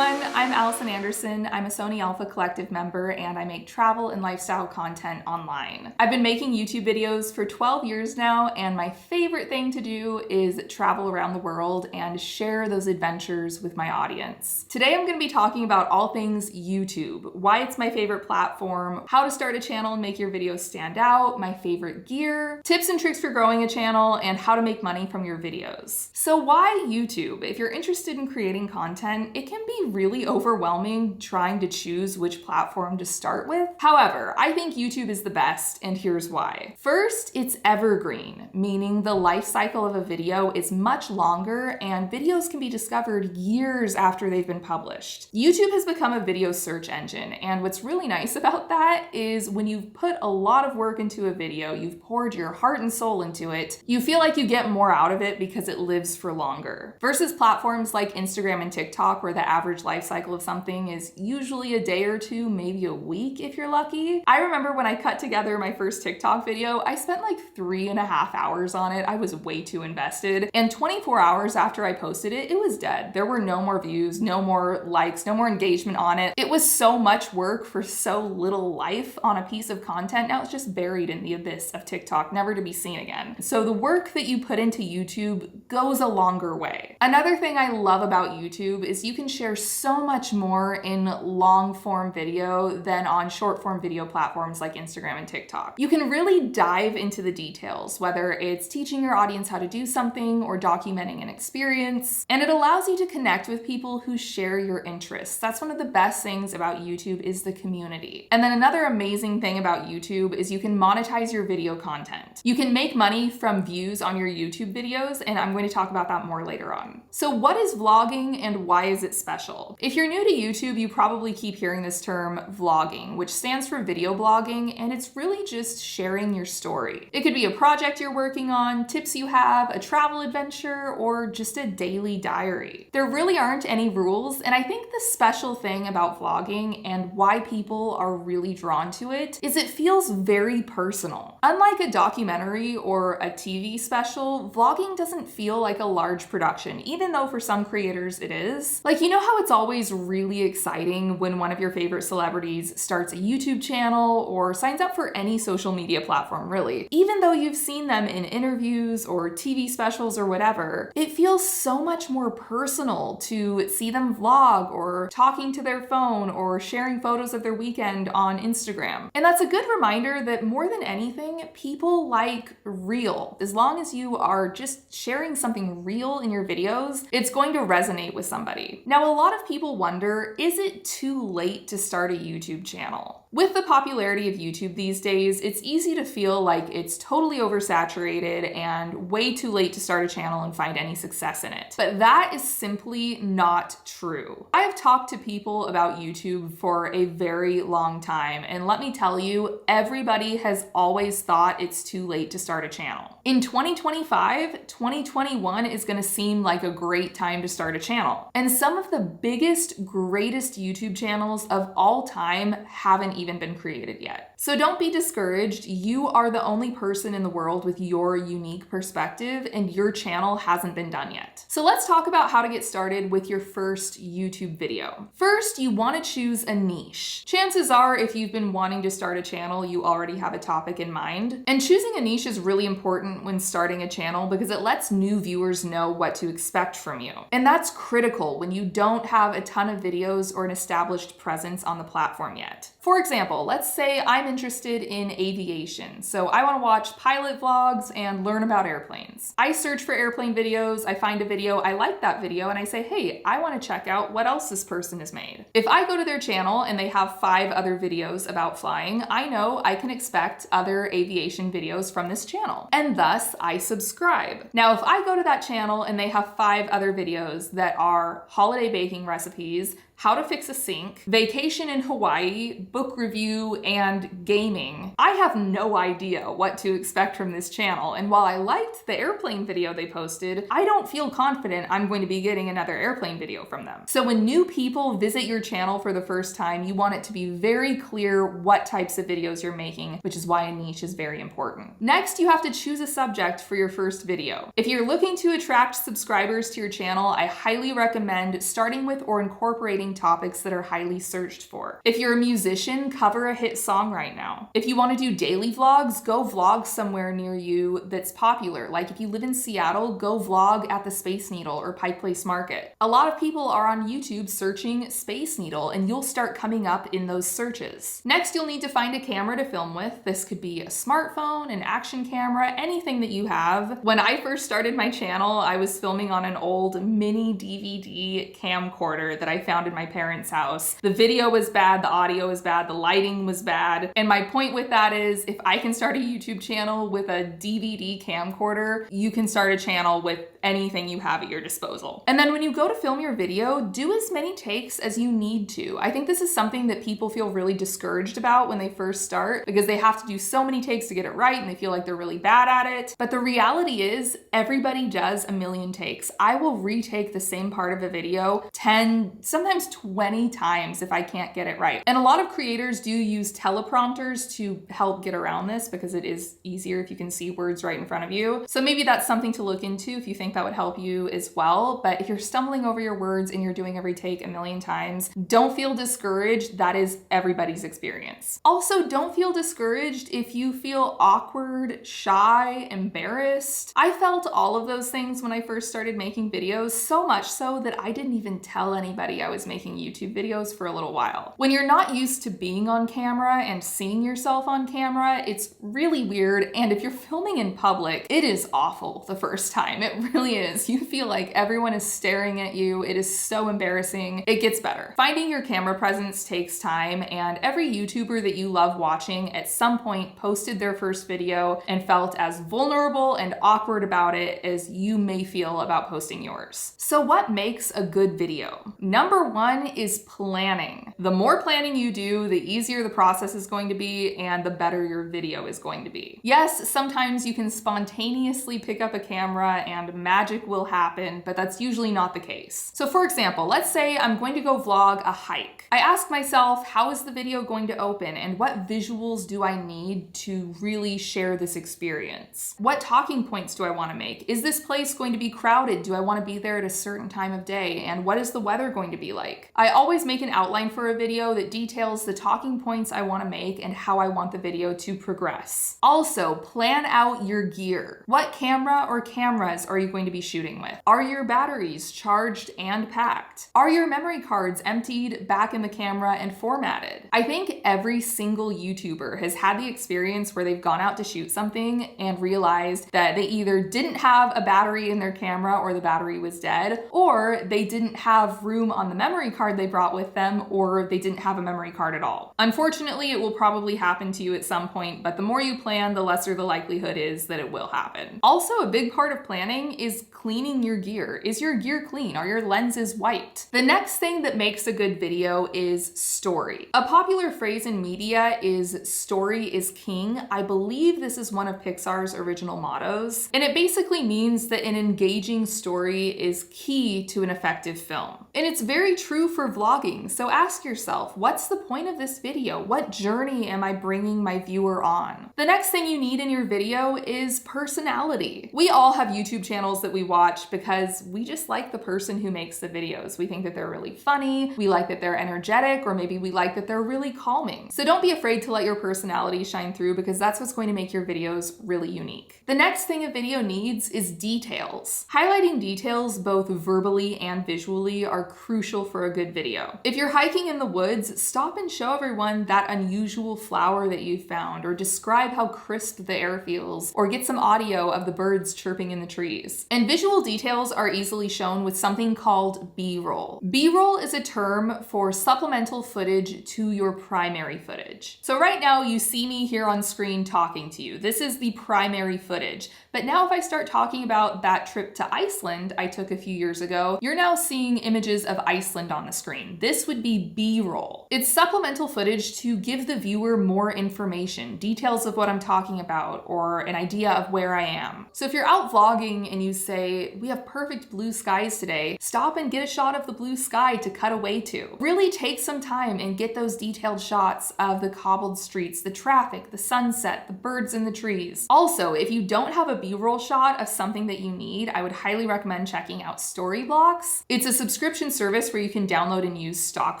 everyone, I'm Allison Anderson. I'm a Sony Alpha Collective member and I make travel and lifestyle content online. I've been making YouTube videos for 12 years now, and my favorite thing to do is travel around the world and share those adventures with my audience. Today I'm going to be talking about all things YouTube, why it's my favorite platform, how to start a channel and make your videos stand out, my favorite gear, tips and tricks for growing a channel, and how to make money from your videos. So why YouTube? If you're interested in creating content, it can be really overwhelming trying to choose which platform to start with. However, I think YouTube is the best, and here's why. First, it's evergreen, meaning the life cycle of a video is much longer and videos can be discovered years after they've been published. YouTube has become a video search engine, and what's really nice about that is when you've put a lot of work into a video, you've poured your heart and soul into it, you feel like you get more out of it because it lives for longer. Versus platforms like Instagram and TikTok, where the average life cycle of something is usually a day or two, maybe a week if you're lucky. I remember when I cut together my first TikTok video, I spent like 3.5 hours on it. I was way too invested. And 24 hours after I posted it, it was dead. There were no more views, no more likes, no more engagement on it. It was so much work for so little life on a piece of content. Now it's just buried in the abyss of TikTok, never to be seen again. So the work that you put into YouTube goes a longer way. Another thing I love about YouTube is you can share so much more in long form video than on short form video platforms like Instagram and TikTok. You can really dive into the details, whether it's teaching your audience how to do something or documenting an experience, and it allows you to connect with people who share your interests. That's one of the best things about YouTube is the community. And then another amazing thing about YouTube is you can monetize your video content. You can make money from views on your YouTube videos, and I'm going to talk about that more later on. So what is vlogging and why is it special? If you're new to YouTube, you probably keep hearing this term vlogging, which stands for video blogging, and it's really just sharing your story. It could be a project you're working on, tips you have, a travel adventure, or just a daily diary. There really aren't any rules, and I think the special thing about vlogging and why people are really drawn to it is it feels very personal. Unlike a documentary or a TV special, vlogging doesn't feel like a large production, even though for some creators it is. Like, you know how it's always really exciting when one of your favorite celebrities starts a YouTube channel or signs up for any social media platform, really. Even though you've seen them in interviews or TV specials or whatever, it feels so much more personal to see them vlog or talking to their phone or sharing photos of their weekend on Instagram. And that's a good reminder that more than anything, people like real. As long as you are just sharing something real in your videos, it's going to resonate with somebody. Now, a lot of people wonder, is it too late to start a YouTube channel? With the popularity of YouTube these days, it's easy to feel like it's totally oversaturated and way too late to start a channel and find any success in it. But that is simply not true. I have talked to people about YouTube for a very long time, and let me tell you, everybody has always thought it's too late to start a channel. In 2025, 2021 is going to seem like a great time to start a channel. And some of the biggest, greatest YouTube channels of all time haven't even been created yet. So don't be discouraged. You are the only person in the world with your unique perspective, and your channel hasn't been done yet. So let's talk about how to get started with your first YouTube video. First, you want to choose a niche. Chances are, if you've been wanting to start a channel, you already have a topic in mind. And choosing a niche is really important when starting a channel because it lets new viewers know what to expect from you. And that's critical when you don't have a ton of videos or an established presence on the platform yet. For example, let's say I'm interested in aviation, so I want to watch pilot vlogs and learn about airplanes. I search for airplane videos, I find a video, I like that video, and I say, hey, I want to check out what else this person has made. If I go to their channel and they have 5 other videos about flying, I know I can expect other aviation videos from this channel, and thus I subscribe. Now, if I go to that channel and they have 5 other videos that are holiday baking recipes, how to fix a sink, vacation in Hawaii, book review, and gaming, I have no idea what to expect from this channel. And while I liked the airplane video they posted, I don't feel confident I'm going to be getting another airplane video from them. So when new people visit your channel for the first time, you want it to be very clear what types of videos you're making, which is why a niche is very important. Next, you have to choose a subject for your first video. If you're looking to attract subscribers to your channel, I highly recommend starting with or incorporating trending topics that are highly searched for. If you're a musician, cover a hit song right now. If you want to do daily vlogs, go vlog somewhere near you that's popular. Like if you live in Seattle, go vlog at the Space Needle or Pike Place Market. A lot of people are on YouTube searching Space Needle, and you'll start coming up in those searches. Next, you'll need to find a camera to film with. This could be a smartphone, an action camera, anything that you have. When I first started my channel, I was filming on an old mini DVD camcorder that I found in my parents' house. The video was bad, the audio was bad, the lighting was bad. And my point with that is, if I can start a YouTube channel with a DVD camcorder, you can start a channel with anything you have at your disposal. And then when you go to film your video, do as many takes as you need to. I think this is something that people feel really discouraged about when they first start, because they have to do so many takes to get it right and they feel like they're really bad at it. But the reality is, everybody does a million takes. I will retake the same part of a video 10, sometimes 20 times if I can't get it right. And a lot of creators do use teleprompters to help get around this, because it is easier if you can see words right in front of you. So maybe that's something to look into if you think that would help you as well. But if you're stumbling over your words and you're doing every take a million times, don't feel discouraged. That is everybody's experience. Also, don't feel discouraged if you feel awkward, shy, embarrassed. I felt all of those things when I first started making videos, so much so that I didn't even tell anybody I was making YouTube videos for a little while. When you're not used to being on camera and seeing yourself on camera, it's really weird. And if you're filming in public, it is awful the first time. It really is. You feel like everyone is staring at you. It is so embarrassing. It gets better. Finding your camera presence takes time, and every YouTuber that you love watching at some point posted their first video and felt as vulnerable and awkward about it as you may feel about posting yours. So what makes a good video? Number one is planning. The more planning you do, the easier the process is going to be and the better your video is going to be. Yes, sometimes you can spontaneously pick up a camera and magic will happen, but that's usually not the case. So for example, let's say I'm going to go vlog a hike. I ask myself, how is the video going to open and what visuals do I need to really share this experience? What talking points do I want to make? Is this place going to be crowded? Do I want to be there at a certain time of day? And what is the weather going to be like? I always make an outline for a video that details the talking points I want to make and how I want the video to progress. Also, plan out your gear. What camera or cameras are you going to be shooting with? Are your batteries charged and packed? Are your memory cards emptied, back in the camera, and formatted? I think every single YouTuber has had the experience where they've gone out to shoot something and realized that they either didn't have a battery in their camera or the battery was dead, or they didn't have room on the memory card they brought with them, or they didn't have a memory card at all. Unfortunately, it will probably happen to you at some point, but the more you plan, the lesser the likelihood is that it will happen. Also, a big part of planning is cleaning your gear. Is your gear clean? Are your lenses wiped? The next thing that makes a good video is story. A popular phrase in media is story is king. I believe this is one of Pixar's original mottos, and it basically means that an engaging story is key to an effective film. And it's very true for vlogging. So ask yourself, what's the point of this video? What journey am I bringing my viewer on? The next thing you need in your video is personality. We all have YouTube channels that we watch because we just like the person who makes the videos. We think that they're really funny, we like that they're energetic, or maybe we like that they're really calming. So don't be afraid to let your personality shine through, because that's what's going to make your videos really unique. The next thing a video needs is details. Highlighting details both verbally and visually are crucial for a good video. If you're hiking in the woods, stop and show everyone that unusual flower that you found, or describe how crisp the air feels, or get some audio of the birds chirping in the trees. And visual details are easily shown with something called B-roll. B-roll is a term for supplemental footage to your primary footage. So right now you see me here on screen talking to you. This is the primary footage. But now if I start talking about that trip to Iceland I took a few years ago, you're now seeing images of Iceland on the screen. This would be B-roll. It's supplemental footage to give the viewer more information, details of what I'm talking about, or an idea of where I am. So if you're out vlogging and you say, we have perfect blue skies today, stop and get a shot of the blue sky to cut away to. Really take some time and get those detailed shots of the cobbled streets, the traffic, the sunset, the birds in the trees. Also, if you don't have a B-roll shot of something that you need, I would highly recommend checking out Storyblocks. It's a subscription service where you can download and use stock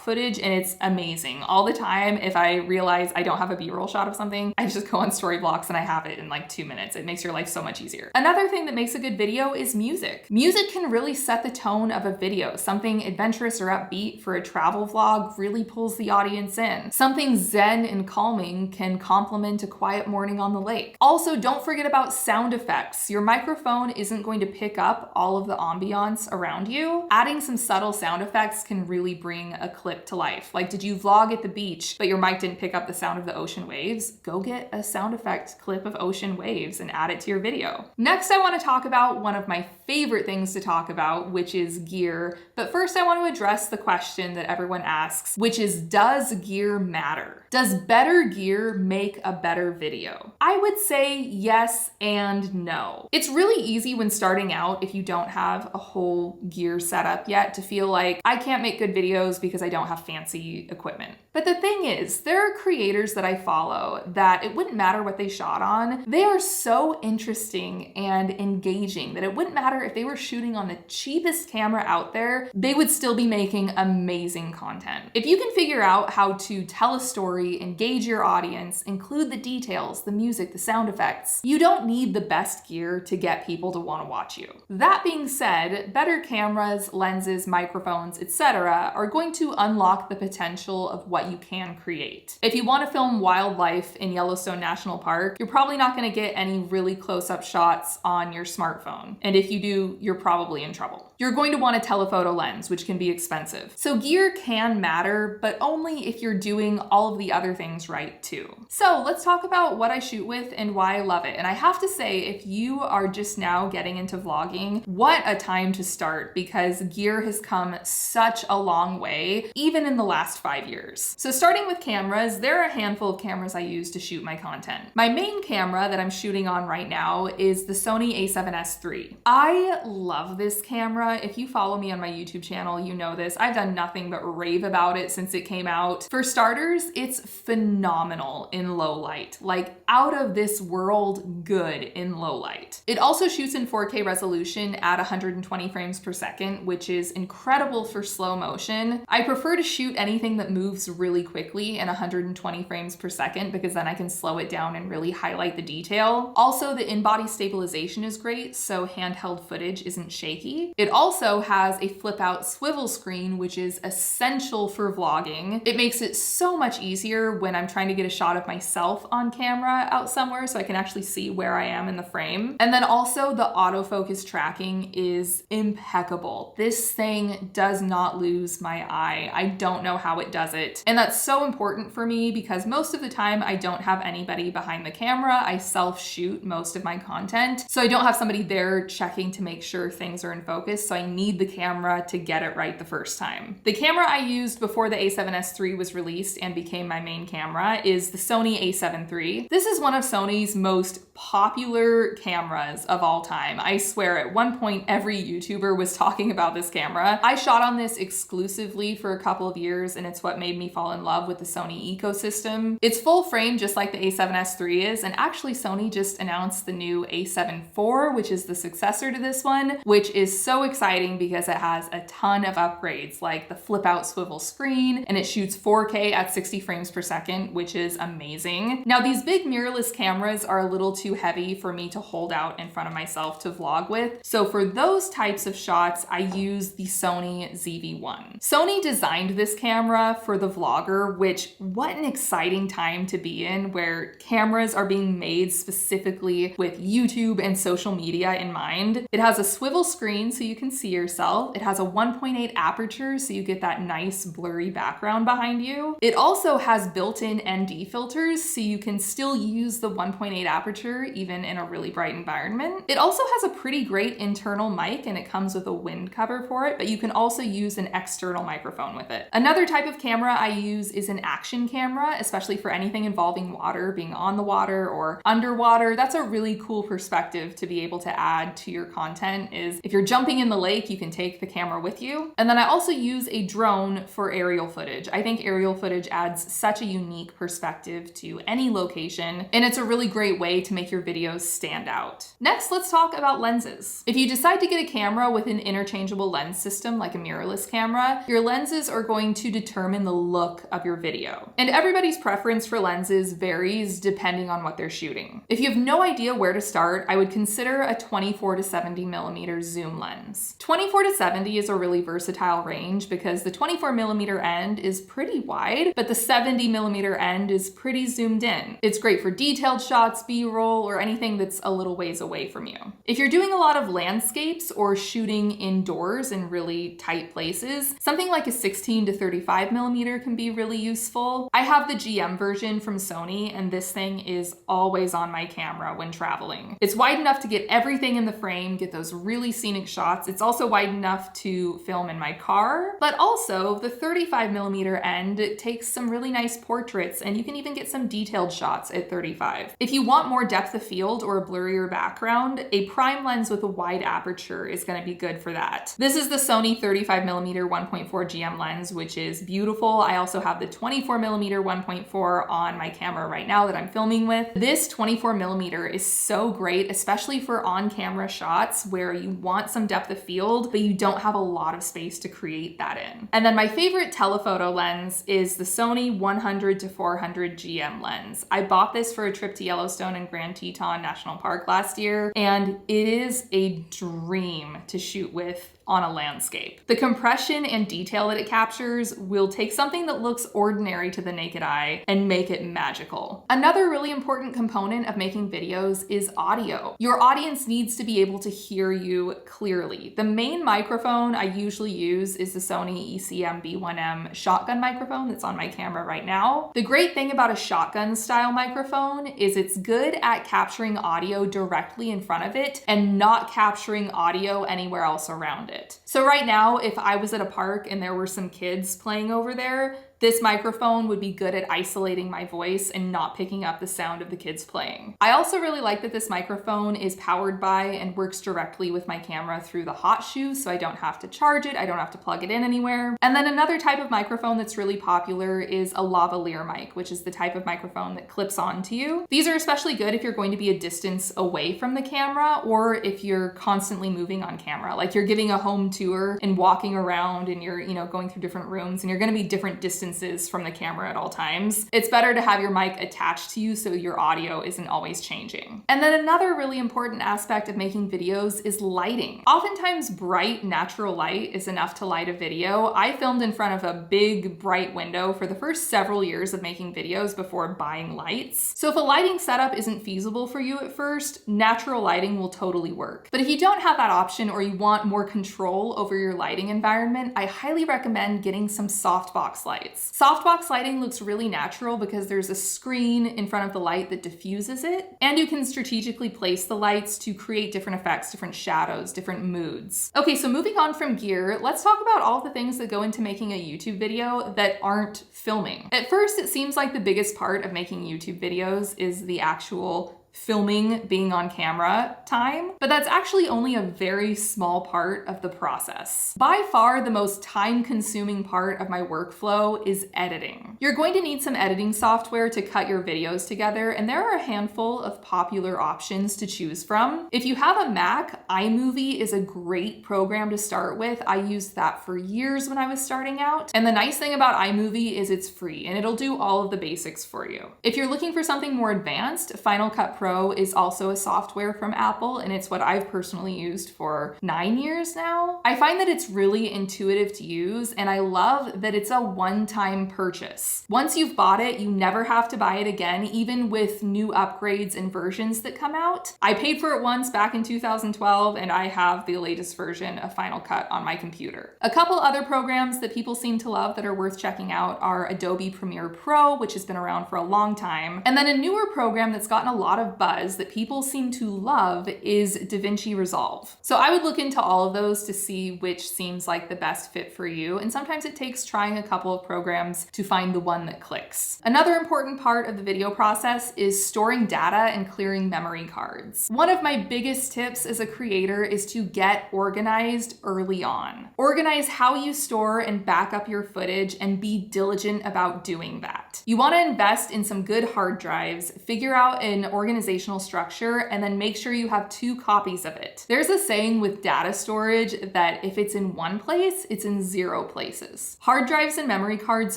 footage, and it's amazing. All the time, if I realize I don't have a B-roll shot of something, I just go on Storyblocks and I have it in like 2 minutes. It makes your life so much easier. Another thing that makes a good video is music. Music can really set the tone of a video. Something adventurous or upbeat for a travel vlog really pulls the audience in. Something zen and calming can complement a quiet morning on the lake. Also, don't forget about sound effects. Your microphone isn't going to pick up all of the ambiance around you. Adding some subtle sound effects can really bring a clip to life. Like, did you vlog at the beach, but your mic didn't pick up the sound of the ocean waves? Go get a sound effect clip of ocean waves and add it to your video. Next, I want to talk about one of my favorite things to talk about, which is gear. But first, I want to address the question that everyone asks, which is, does gear matter? Does better gear make a better video? I would say yes and no. It's really easy when starting out, if you don't have a whole gear setup yet, to feel like I can't make good videos because I don't have fancy equipment. But the thing is, there are creators that I follow that it wouldn't matter what they shot on. They are so interesting and engaging that it wouldn't matter if they were shooting on the cheapest camera out there, they would still be making amazing content. If you can figure out how to tell a story, engage your audience, include the details, the music, the sound effects, you don't need the best gear to get people to want to watch you. That being said, better cameras, lenses, microphones, etc. are going to unlock the potential of what you can create. If you want to film wildlife in Yellowstone National Park, you're probably not going to get any really close-up shots on your smartphone. And if you do, you're probably in trouble. You're going to want a telephoto lens, which can be expensive. So gear can matter, but only if you're doing all of the other things right too. So let's talk about what I shoot with and why I love it. And I have to say, if you are just now getting into vlogging, what a time to start, because gear has come such a long way, even in the last 5 years. So starting with cameras, there are a handful of cameras I use to shoot my content. My main camera that I'm shooting on right now is the Sony a7S III. I love this camera. If you follow me on my YouTube channel, you know this. I've done nothing but rave about it since it came out. For starters, it's phenomenal in low light, like out of this world good in low light. It also shoots in 4K resolution at 120 frames per second, which is incredible for slow motion. I prefer to shoot anything that moves really quickly in 120 frames per second because then I can slow it down and really highlight the detail. Also, the in-body stabilization is great, so handheld footage isn't shaky. It also has a flip-out swivel screen, which is essential for vlogging. It makes it so much easier when I'm trying to get a shot of myself on camera out somewhere so I can actually see where I am in the frame. And then also the autofocus tracking is impeccable. This thing does not lose my eye. I don't know how it does it. And that's so important for me because most of the time I don't have anybody behind the camera. I self-shoot most of my content. So I don't have somebody there checking to make sure things are in focus. So I need the camera to get it right the first time. The camera I used before the a7S III was released and became my main camera is the Sony a7 III. This is one of Sony's most popular cameras of all time. I swear at one point every YouTuber was talking about this camera. I shot on this exclusively for a couple of years and it's what made me fall in love with the Sony ecosystem. It's full frame just like the a7S III is, and actually Sony just announced the new a7 IV, which is the successor to this one, which is so exciting because it has a ton of upgrades like the flip out swivel screen, and it shoots 4K at 60 frames per second, which is amazing. Now these big mirrorless cameras are a little too heavy for me to hold out in front of myself to vlog with. So for those types of shots, I use the Sony ZV-1. Sony designed this camera for the vlogger, which what an exciting time to be in where cameras are being made specifically with YouTube and social media in mind. It has a swivel screen so you can see yourself. It has a 1.8 aperture so you get that nice blurry background behind you. It also has built-in ND filters so you can still use the 1.8 aperture capture even in a really bright environment. It also has a pretty great internal mic and it comes with a wind cover for it, but you can also use an external microphone with it. Another type of camera I use is an action camera, especially for anything involving water, being on the water or underwater. That's a really cool perspective to be able to add to your content. Is if you're jumping in the lake, you can take the camera with you. And then I also use a drone for aerial footage. I think aerial footage adds such a unique perspective to any location, and it's a really great way to make your videos stand out. Next, let's talk about lenses. If you decide to get a camera with an interchangeable lens system like a mirrorless camera, your lenses are going to determine the look of your video. And everybody's preference for lenses varies depending on what they're shooting. If you have no idea where to start, I would consider a 24 to 70 millimeter zoom lens. 24 to 70 is a really versatile range because the 24 millimeter end is pretty wide, but the 70 millimeter end is pretty zoomed in. It's great for detailed shots, B-roll, or anything that's a little ways away from you. If you're doing a lot of landscapes or shooting indoors in really tight places, something like a 16 to 35 millimeter can be really useful. I have the GM version from Sony, and this thing is always on my camera when traveling. It's wide enough to get everything in the frame, get those really scenic shots. It's also wide enough to film in my car, but also the 35 millimeter end takes some really nice portraits, and you can even get some detailed shots at 35. If you want more depth of field or a blurrier background, a prime lens with a wide aperture is going to be good for that. This is the Sony 35 millimeter 1.4 GM lens, which is beautiful. I also have the 24 millimeter 1.4 on my camera right now that I'm filming with. This 24 millimeter is so great, especially for on-camera shots where you want some depth of field, but you don't have a lot of space to create that in. And then my favorite telephoto lens is the Sony 100 to 400 GM lens. I bought this for a trip to Yellowstone and Grand Teton National Park last year, and it is a dream to shoot with on a landscape. The compression and detail that it captures will take something that looks ordinary to the naked eye and make it magical. Another really important component of making videos is audio. Your audience needs to be able to hear you clearly. The main microphone I usually use is the Sony ECM B1M shotgun microphone that's on my camera right now. The great thing about a shotgun style microphone is it's good at capturing audio directly in front of it and not capturing audio anywhere else around it. So right now, if I was at a park and there were some kids playing over there, this microphone would be good at isolating my voice and not picking up the sound of the kids playing. I also really like that this microphone is powered by and works directly with my camera through the hot shoe, so I don't have to charge it, I don't have to plug it in anywhere. And then another type of microphone that's really popular is a lavalier mic, which is the type of microphone that clips onto you. These are especially good if you're going to be a distance away from the camera or if you're constantly moving on camera, like you're giving a home tour and walking around and you're, going through different rooms and you're going to be different distances from the camera at all times. It's better to have your mic attached to you so your audio isn't always changing. And then another really important aspect of making videos is lighting. Oftentimes bright natural light is enough to light a video. I filmed in front of a big bright window for the first several years of making videos before buying lights. So if a lighting setup isn't feasible for you at first, natural lighting will totally work. But if you don't have that option or you want more control over your lighting environment, I highly recommend getting some softbox lights. Softbox lighting looks really natural because there's a screen in front of the light that diffuses it, and you can strategically place the lights to create different effects, different shadows, different moods. Okay, so moving on from gear, let's talk about all the things that go into making a YouTube video that aren't filming. At first, it seems like the biggest part of making YouTube videos is the actual filming, being on camera time, but that's actually only a very small part of the process. By far, the most time-consuming part of my workflow is editing. You're going to need some editing software to cut your videos together, and there are a handful of popular options to choose from. If you have a Mac, iMovie is a great program to start with. I used that for years when I was starting out, and the nice thing about iMovie is it's free, and it'll do all of the basics for you. If you're looking for something more advanced, Final Cut Pro is also a software from Apple, and it's what I've personally used for 9 years now. I find that it's really intuitive to use, and I love that it's a one-time purchase. Once you've bought it, you never have to buy it again, even with new upgrades and versions that come out. I paid for it once back in 2012, and I have the latest version of Final Cut on my computer. A couple other programs that people seem to love that are worth checking out are Adobe Premiere Pro, which has been around for a long time, and then a newer program that's gotten a lot of of buzz that people seem to love is DaVinci Resolve. So I would look into all of those to see which seems like the best fit for you, and sometimes it takes trying a couple of programs to find the one that clicks. Another important part of the video process is storing data and clearing memory cards. One of my biggest tips as a creator is to get organized early on. Organize how you store and back up your footage and be diligent about doing that. You want to invest in some good hard drives, figure out an organizational structure, and then make sure you have 2 copies of it. There's a saying with data storage that if it's in one place, it's in 0 places. Hard drives and memory cards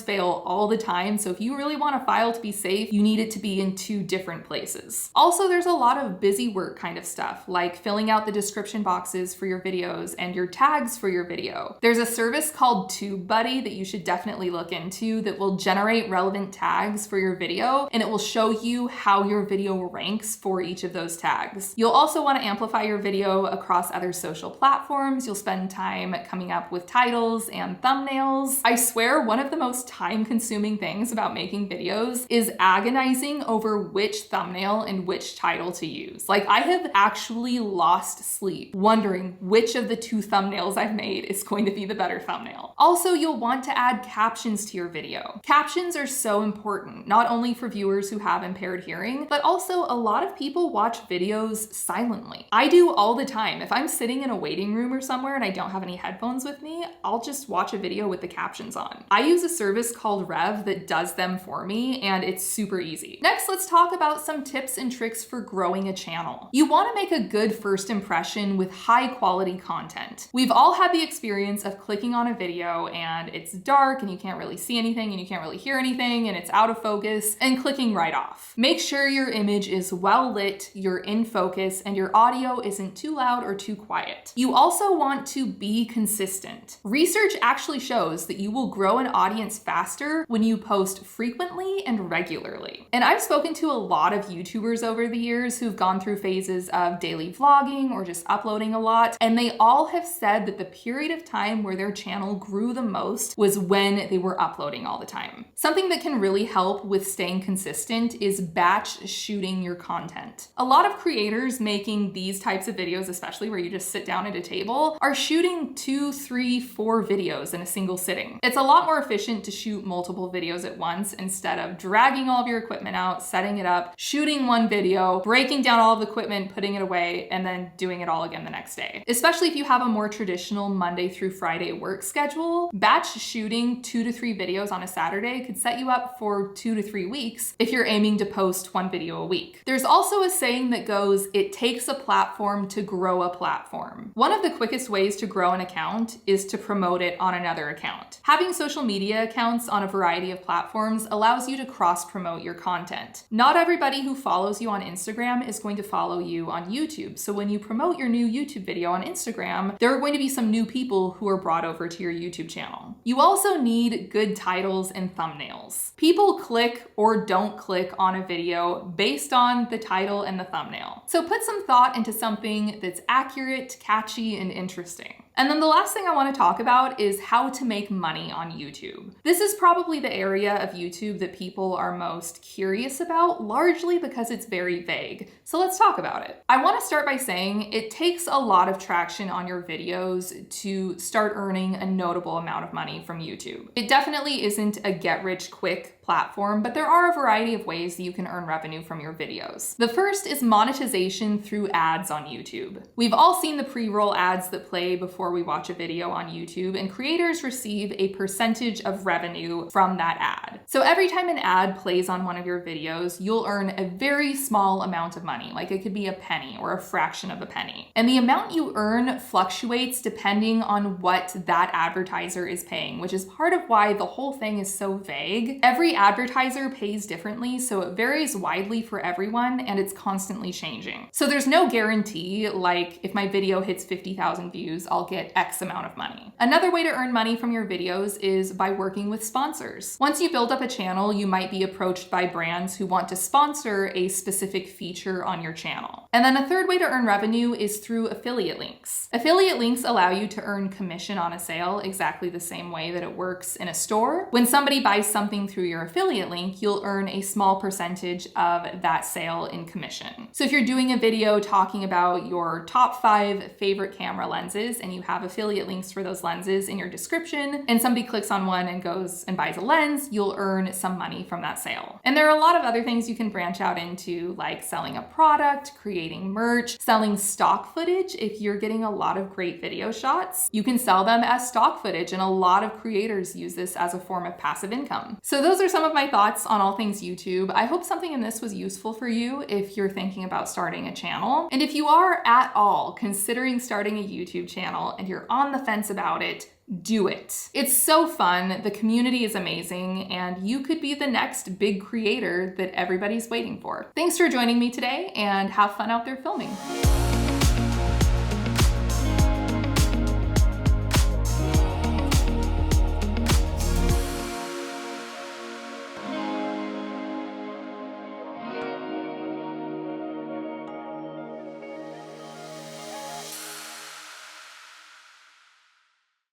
fail all the time, so if you really want a file to be safe, you need it to be in 2 different places. Also, there's a lot of busy work kind of stuff, like filling out the description boxes for your videos and your tags for your video. There's a service called TubeBuddy that you should definitely look into that will generate relevant tags for your video, and it will show you how your video ranks for each of those tags. You'll also want to amplify your video across other social platforms. You'll spend time coming up with titles and thumbnails. I swear one of the most time-consuming things about making videos is agonizing over which thumbnail and which title to use. Like, I have actually lost sleep wondering which of the 2 thumbnails I've made is going to be the better thumbnail. Also, you'll want to add captions to your video. Captions are so important, not only for viewers who have impaired hearing, but also a lot of people watch videos silently. I do all the time. If I'm sitting in a waiting room or somewhere and I don't have any headphones with me, I'll just watch a video with the captions on. I use a service called Rev that does them for me, and it's super easy. Next, let's talk about some tips and tricks for growing a channel. You want to make a good first impression with high quality content. We've all had the experience of clicking on a video and it's dark and you can't really see anything and you can't really hear anything and it's out of focus, and clicking right off. Make sure your image is well lit, you're in focus, and your audio isn't too loud or too quiet. You also want to be consistent. Research actually shows that you will grow an audience faster when you post frequently and regularly. And I've spoken to a lot of YouTubers over the years who've gone through phases of daily vlogging or just uploading a lot, and they all have said that the period of time where their channel grew the most was when they were uploading all the time. Something that can really help with staying consistent is batch shooting your content. A lot of creators making these types of videos, especially where you just sit down at a table, are shooting 2, 3, 4 videos in a single sitting. It's a lot more efficient to shoot multiple videos at once instead of dragging all of your equipment out, setting it up, shooting one video, breaking down all of the equipment, putting it away, and then doing it all again the next day. Especially if you have a more traditional Monday through Friday work schedule, batch shooting 2 to 3 videos on a Saturday could set you up for 2 to 3 weeks if you're aiming to post 1 video a week. There's also a saying that goes, it takes a platform to grow a platform. One of the quickest ways to grow an account is to promote it on another account. Having social media accounts on a variety of platforms allows you to cross-promote your content. Not everybody who follows you on Instagram is going to follow you on YouTube, so when you promote your new YouTube video on Instagram, there are going to be some new people who are brought over to your YouTube channel. You also need good titles and thumbnails. People click or don't click on a video based on the title and the thumbnail. So put some thought into something that's accurate, catchy, and interesting. And then the last thing I want to talk about is how to make money on YouTube. This is probably the area of YouTube that people are most curious about, largely because it's very vague. So let's talk about it. I want to start by saying it takes a lot of traction on your videos to start earning a notable amount of money from YouTube. It definitely isn't a get-rich-quick platform, but there are a variety of ways that you can earn revenue from your videos. The first is monetization through ads on YouTube. We've all seen the pre-roll ads that play before we watch a video on YouTube, and creators receive a percentage of revenue from that ad. So every time an ad plays on one of your videos, you'll earn a very small amount of money, like it could be a penny or a fraction of a penny. And the amount you earn fluctuates depending on what that advertiser is paying, which is part of why the whole thing is so vague. Every advertiser pays differently, so it varies widely for everyone and it's constantly changing. So there's no guarantee, like if my video hits 50,000 views, I'll get X amount of money. Another way to earn money from your videos is by working with sponsors. Once you build up a channel, you might be approached by brands who want to sponsor a specific feature on your channel. And then a third way to earn revenue is through affiliate links. Affiliate links allow you to earn commission on a sale exactly the same way that it works in a store. When somebody buys something through your your affiliate link, you'll earn a small percentage of that sale in commission. So if you're doing a video talking about your top 5 favorite camera lenses and you have affiliate links for those lenses in your description, and somebody clicks on one and goes and buys a lens, you'll earn some money from that sale. And there are a lot of other things you can branch out into, like selling a product, creating merch, selling stock footage. If you're getting a lot of great video shots, you can sell them as stock footage, and a lot of creators use this as a form of passive income. So those are some of my thoughts on all things YouTube. I hope something in this was useful for you if you're thinking about starting a channel. And if you are at all considering starting a YouTube channel and you're on the fence about it, do it. It's so fun, the community is amazing, and you could be the next big creator that everybody's waiting for. Thanks for joining me today, and have fun out there filming.